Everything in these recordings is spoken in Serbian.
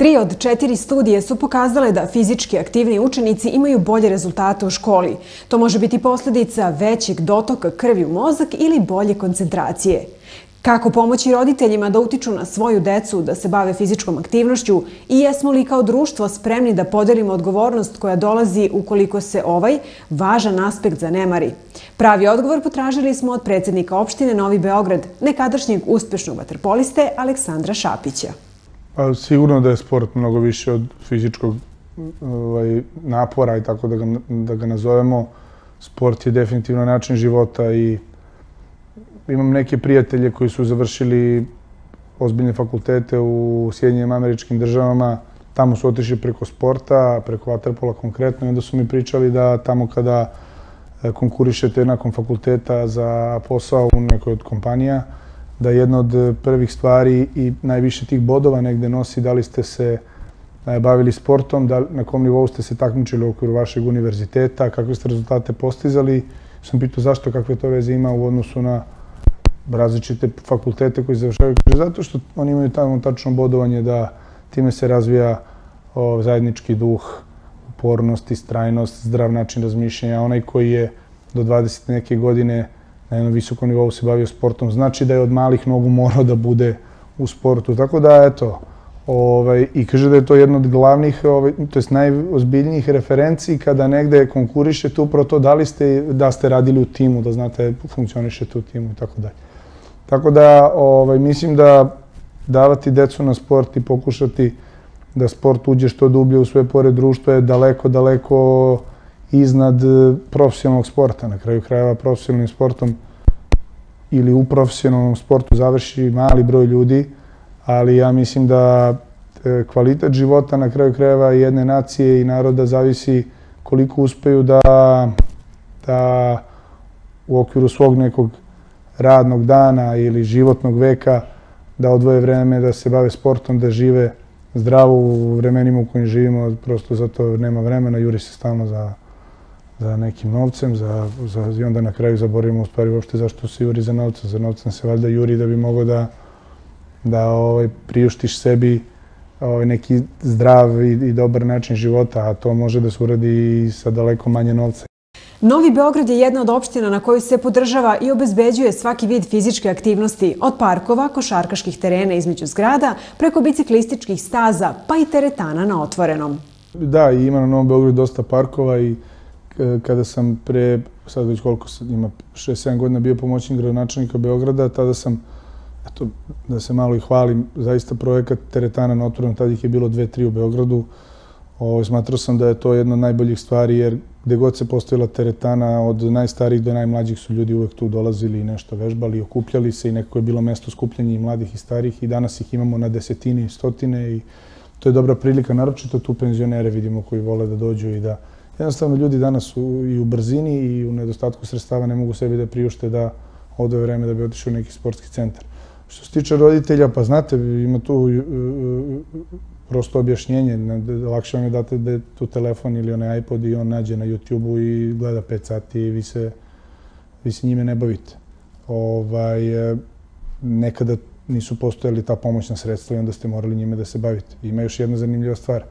3 od 4 studije su pokazale da fizički aktivni učenici imaju bolje rezultate u školi. To može biti posljedica većeg dotoka krvi u mozak ili bolje koncentracije. Kako pomoći roditeljima da utiču na svoju decu da se bave fizičkom aktivnošću i jesmo li kao društvo spremni da podelimo odgovornost koja dolazi ukoliko se ovaj važan aspekt zanemari? Pravi odgovor potražili smo od predsjednika opštine Novi Beograd, nekadašnjeg uspešnog vaterpoliste Aleksandra Šapića. Sigurno da je sport mnogo više od fizičkog napora i tako da ga nazovemo. Sport je definitivno način života i imam neke prijatelje koji su završili ozbiljne fakultete u Sjedinjenim Američkim Državama. Tamo su otišli preko sporta, preko vaterpola konkretno i onda su mi pričali da tamo kada konkurišete nakon fakulteta za posao u nekoj od kompanija, da jedna od prvih stvari i najviše tih bodova negde nosi da li ste se bavili sportom, na kom nivou ste se takmičili u okviru vašeg univerziteta, kakve ste rezultate postizali. Sam pitao zašto, kakve to veze ima u odnosu na različite fakultete koji završavaju. Zato što oni imaju tamo tačno bodovanje da time se razvija zajednički duh, upornost, istrajnost, zdrav način razmišljanja. Onaj koji je do 20 neke godine na jednom visokom nivou se bavio sportom, znači da je od malih nogu morao da bude u sportu. Tako da, eto, i kaže da je to jedno od glavnih, to jest najozbiljnijih referenciji kada negde konkurišete upravo to da ste radili u timu, da znate funkcionišete u timu i tako dalje. Tako da, mislim da davati decu na sport i pokušati da sport uđe što dublje u sve pore društva je daleko, daleko iznad profesionalnog sporta. Na kraju krajeva profesionalnim sportom ili u profesionalnom sportu završi mali broj ljudi, ali ja mislim da kvalitet života na kraju krajeva jedne nacije i naroda zavisi koliko uspeju da u okviru svog nekog radnog dana ili životnog veka da odvoje vreme da se bave sportom, da žive zdravo u vremenima u kojim živimo, prosto zato nema vremena, juri se stalno za nekim novcem i onda na kraju zaboravimo u stvari uopšte zašto se juri za novcem. Za novcem se valjda juri da bi mogo da priuštiš sebi neki zdrav i dobar način života, a to može da se uradi i sa daleko manje novca. Novi Beograd je jedna od opština na kojoj se podržava i obezbeđuje svaki vid fizičke aktivnosti, od parkova, košarkaških terena između zgrada, preko biciklističkih staza, pa i teretana na otvorenom. Da, ima na Novom Beogradu dosta parkova i kada sam sad već koliko ima, 6-7 godina bio pomoćnik gradonačelnika Beograda, tada sam, eto, da se malo i hvalim, zaista projekat teretana na otvorenom, tada ih je bilo 2-3 u Beogradu. Smatrao sam da je to jedna od najboljih stvari, jer gde god se postavila teretana, od najstarijih do najmlađih su ljudi uvek tu dolazili i nešto vežbali, okupljali se i nekako je bilo mesto skupljanja i mladih i starih i danas ih imamo na desetine i stotine i to je dobra prilika, naročito tu penzionere vidimo koji vole da dođu i da jednostavno ljudi danas i u brzini i u nedostatku sredstava ne mogu sebi da priušte da odvoje vreme da bi otišao u neki sportski centar. Što se tiče roditelja, pa znate, ima tu prosto objašnjenje. Lakše vam je date tu telefon ili onaj iPod i on nađe na YouTube-u i gleda 5 sati i vi se njime ne bavite. Nekada nisu postojali ta pomoćna sredstva i onda ste morali njime da se bavite. Ima još jedna zanimljiva stvar.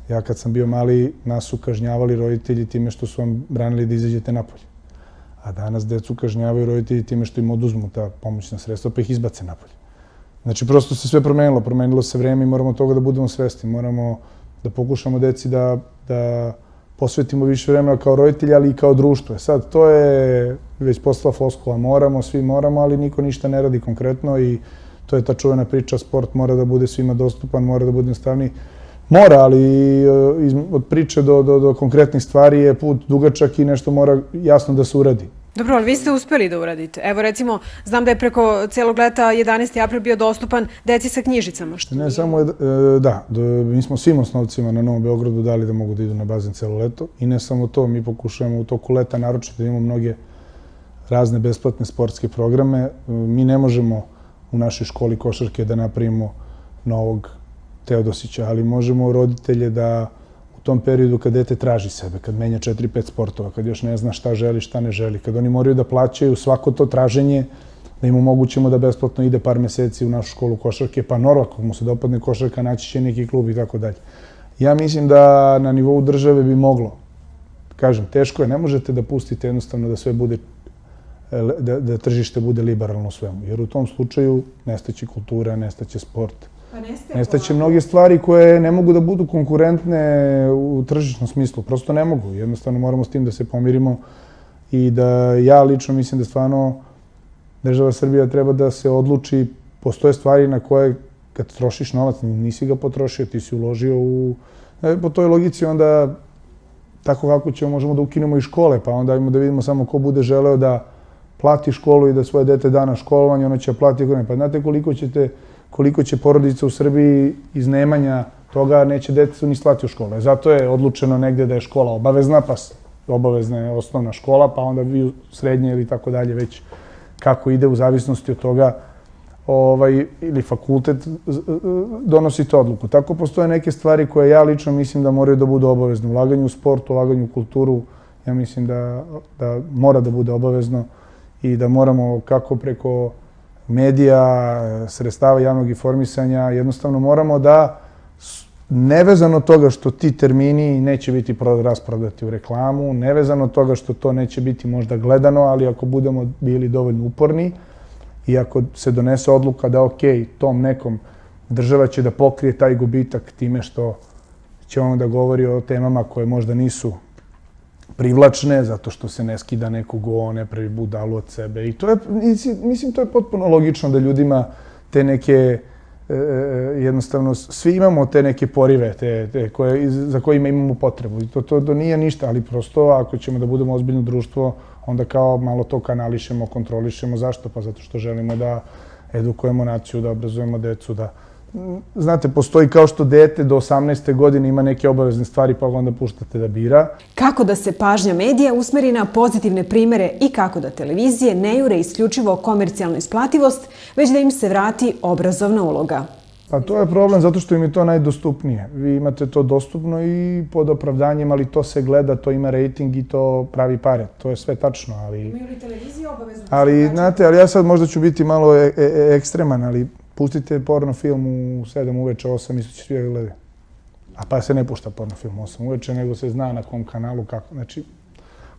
Ja kad sam bio mali, nas su kažnjavali roditelji time što su vam branili da izađete napolje. A danas decu kažnjavaju roditelji time što im oduzmu ta pomoćna sredstva pa ih izbace napolje. Znači, prosto se sve promenilo se vreme i moramo od toga da budemo svesni. Moramo da pokušamo deci da posvetimo više vremena kao roditelji, ali i kao društvo. Sad, to je već postala floskula. Moramo, svi moramo, ali niko ništa ne radi konkretno i to je ta čuvena priča. Sport mora da bude svima dostupan, mora da bude jednostavniji. Mora, ali od priče do konkretnih stvari je put dugačak i nešto mora jasno da se uradi. Dobro, ali vi ste uspeli da uradite. Evo recimo, znam da je preko celog leta 11. april bio dostupan deci sa knjižicama. Ne samo, da, mi smo svim osnovcima na Novom Beogradu dali da mogu da idu na bazen celo leto i ne samo to, mi pokušujemo u toku leta naročito da imamo mnoge razne besplatne sportske programe. Mi ne možemo u našoj školi košarke da napravimo novog Teodosića, ali možemo roditelje da u tom periodu kad dete traži sebe, kad menja 4-5 sportova, kad još ne zna šta želi, šta ne želi, kad oni moraju da plaćaju svako to traženje da im omogućimo da besplatno ide par meseci u našu školu košarke, pa normalno, ako mu se dopadne košarka, naći će neki klub i tako dalje. Ja mislim da na nivou države bi moglo. Kažem, teško je, ne možete da pustite jednostavno da sve bude, da tržište bude liberalno u svemu, jer u tom slučaju nestaće kultura, nestaće sport. Nestaće mnoge stvari koje ne mogu da budu konkurentne u tržišnom smislu, prosto ne mogu. Jednostavno moramo s tim da se pomirimo i da ja lično mislim da stvarno država Srbija treba da se odluči, postoje stvari na koje kad trošiš novac, nisi ga potrošio, ti si uložio u... Po toj logici onda tako kako ćemo, možemo da ukinemo i škole, pa onda ajmo da vidimo samo ko bude želeo da plati školu i da svoje dete da na školovanje, ono će platiti. Pa znate koliko će porodica u Srbiji iz nemanja toga neće detecu ni slati u školu. Zato je odlučeno negde da je škola obavezna, pa obavezna je osnovna škola, pa onda vi srednje ili tako dalje već kako ide u zavisnosti od toga ili fakultet donosite odluku. Tako postoje neke stvari koje ja lično mislim da moraju da budu obavezne. Ulaganje u sport, ulaganje u kulturu, ja mislim da mora da bude obavezno i da moramo kako preko medija, sredstava javnog informisanja, jednostavno moramo da, nevezano od toga što ti termini neće biti rasprodati u reklamu, nevezano od toga što to neće biti možda gledano, ali ako budemo bili dovoljno uporni i ako se donese odluka da ok, tom nekom država će da pokrije taj gubitak time što će on da govori o temama koje možda nisu privlačne, zato što se ne skida neko go, ne pravi budalu od sebe. I to je, mislim, to je potpuno logično da ljudima te neke, jednostavno, svi imamo te neke porive za kojima imamo potrebu. I to nije ništa, ali prosto ako ćemo da budemo ozbiljno društvo, onda kao malo to kanališemo, kontrolišemo. Zašto? Pa zato što želimo da edukujemo naciju, da obrazujemo decu, da... Znate, postoji kao što dete do 18. godine ima neke obavezne stvari, pa onda puštate da bira. Kako da se pažnja medija usmeri na pozitivne primere i kako da televizije ne jure isključivo komercijalnu isplativost, već da im se vrati obrazovna uloga? Pa to je problem zato što im je to najdostupnije. Vi imate to dostupno i pod opravdanjem, ali to se gleda, to ima rejting i to pravi pare. To je sve tačno, ali... Imaju li televizije obavezno? Ali, znate, ali ja sad možda ću biti malo ekstreman, ali pustite porno film u 7 uveče, 8, misli će svi da gledaju. A pa se ne pušta porno film u 8 uveče, nego se zna na kom kanalu, kako. Znači,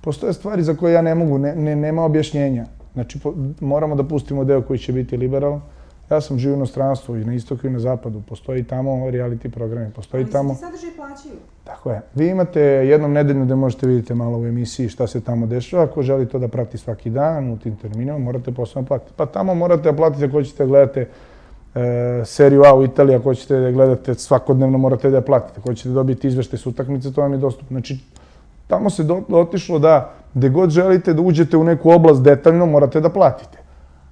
postoje stvari za koje ja ne mogu, nema objašnjenja. Znači, moramo da pustimo deo koji će biti liberalan. Ja sam živio u inostranstvu i na istoku i na zapadu. Postoji tamo reality programi, postoji tamo... Ali se ti sadržaj plaćaju? Tako je. Vi imate jednom nedeljno gde možete vidjeti malo u emisiji šta se tamo dešava. Ako želite to da prati svaki dan u tim terminima, morate posebno platiti. Pa tamo morate da platite ako ćete da gledate seriju A u Italiji, ako ćete da gledate svakodnevno, morate da je platite. Ako ćete dobiti izveštaj s utakmice, to vam je dostupno. Znači, tamo se otišlo da gde god želite da uđete u neku oblast detaljno, morate da platite.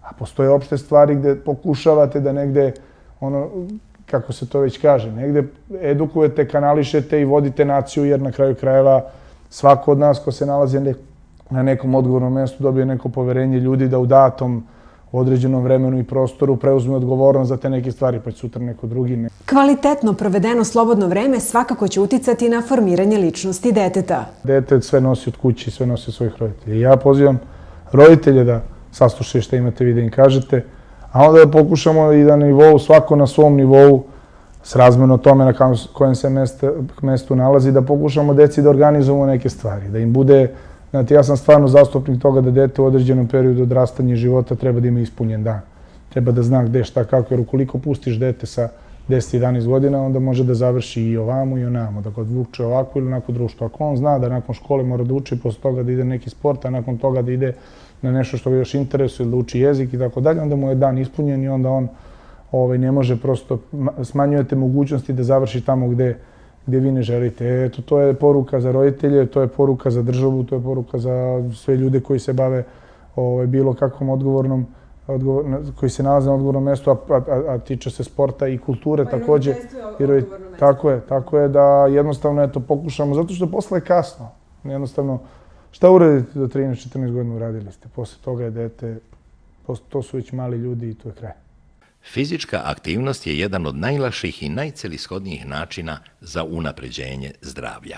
A postoje opšte stvari gde pokušavate da negde, ono, kako se to već kaže, negde edukujete, kanališete i vodite naciju, jer na kraju krajeva svako od nas ko se nalazi na nekom odgovornom mestu dobije neko poverenje ljudi da u datom određenom vremenu i prostoru preuzme odgovornost za te neke stvari, pa će sutra neko drugi ne. Kvalitetno provedeno slobodno vreme svakako će uticati na formiranje ličnosti deteta. Dete sve nosi od kući, sve nosi od svojih roditelja. Ja pozivam roditelje da saslušaju šta imate vi da im kažete, a onda da pokušamo i da na nivou, svako na svom nivou, s razmjerno tome na kojem se mestu nalazi, da pokušamo deci da organizujemo neke stvari, da im bude... Znate, ja sam stvarno zastupnik toga da dete u određenom periodu odrastanja života treba da ima ispunjen dan. Treba da zna gde, šta, kako, jer ukoliko pustiš dete sa 10-11 godina, onda može da završi i ovamo i onamo, da ga odvuče ovako ili onako društvo. Ako on zna da nakon škole mora da uči, posle toga da ide neki sport, a nakon toga da ide na nešto što ga još interesuje ili da uči jezik i tako dalje, onda mu je dan ispunjen i onda on ne može prosto, smanjujete mogućnosti da završi tamo gde vi ne želite. Eto, to je poruka za roditelje, to je poruka za državu, to je poruka za sve ljude koji se bave bilo kakvom odgovornom, koji se nalaze na odgovornom mestu, a tiče se sporta i kulture takođe. Tako je da jednostavno pokušamo, zato što posle je kasno. Jednostavno, šta uradite do 13-14 godina uradili ste? Posle toga je dete, to su već mali ljudi i to je kraj. Fizička aktivnost je jedan od najlakših i najcelishodnijih načina za unapređenje zdravlja.